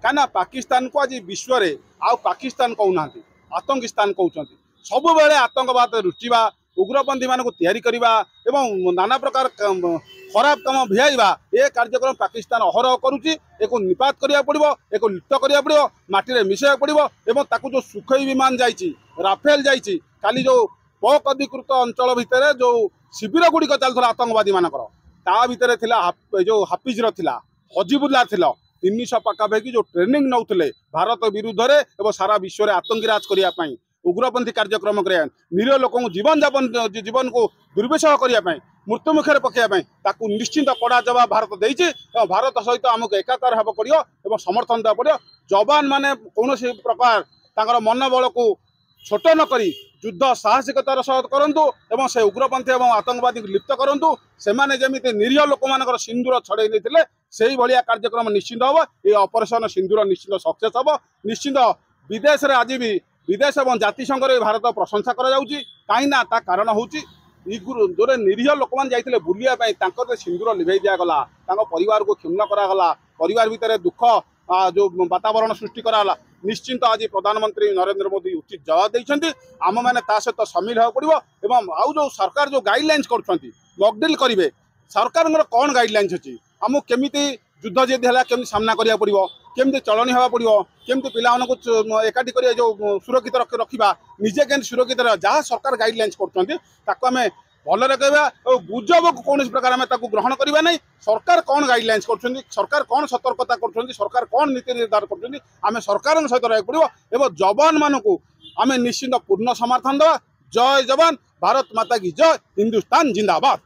कहीं पाकिस्तान को आज विश्व में आउ पाकिस्तान कहूना आतंकिस्तान कहते सब बेले आतंकवाद रुचिवा उग्रपंथी मानक तैयारी करवा एवं नाना प्रकार खराब कम भिआइबा ए कार्यक्रम पाकिस्तान अहरह करुच्ची एक निपात करा पड़ो एक लिप्त करा पड़ो माटी मिसाइया पड़ो एवं ताकू जो सुखई विमान जाइए राफेल जाइए काली जो पक अधिकृत अंचल भितर जो शिविर गुड़िक चलता आतंकवादी मानकर ता भितर जो हाफिजर थिला हजिबुल्ला थिला 300 पाखापाखि जो ट्रेनिंग नौले भारत विरुद्ध में सारा विश्व में आतंकी राज करने उग्रपंथी कार्यक्रम कर निरीह लोक जीवन को दुर्विषह करने मृत्यु मुखे पकड़ापी निश्चिंत कड़ा जवाब भारत देती भारत सहित आमको एकाकार होगा पड़ो और समर्थन देवा पड़ो जवान मैंने कौन प्रकार मनोबल को छोट नक युद्ध साहसिकतार सह करूँ से उग्रपंथी और आतंकवादी को लिप्त करूँ से जमी निरीह लोक मान सिंदूर छड़े नहीं से भाया कार्यक्रम निश्चित हम ये ऑपरेशन सिंदूर निश्चित सक्सेस हम निश्चित विदेश में आज भी विदेश और जातिसंघ भारत प्रशंसा कहीं कारण हूँ जो निरीह लोक मैंने जाते बुलायापी सिंदूर लिभे दिगला परिवार को क्षुण्ण कराला परिवार भितर दुख जो वातावरण सृष्टि कराला निश्चिंत आज प्रधानमंत्री नरेंद्र मोदी उचित जवाब देते आम मैंने सहित सामिल होगा पड़ो एवं आउ जो सरकार जो गाइडलाइंस कर मॉकड्रिल करेंगे सरकार कौन गाइडलाइंस अच्छी आमको केमी युद्ध जदि है केमी सामना करा पड़ो केमी चलनी हवा पड़ो केमी पिला एकाठी कर जो सुरक्षित रखा निजे के सुरक्षित जहाँ सरकार गाइडलाइंस करें भलरे कहवा और गुजब को कौन प्रकार आम ग्रहण करवा नहीं सरकार कौन गाइडलाइंस कर सरकार कौन सतर्कता कर सरकार कौन नीति निर्धारण कर आम सरकार सहित रहा पड़ो एवं जवान मानू आम निश्चिंत पूर्ण समर्थन देवा जय जवान भारत माता की जय हिंदुस्तान जिंदाबाद।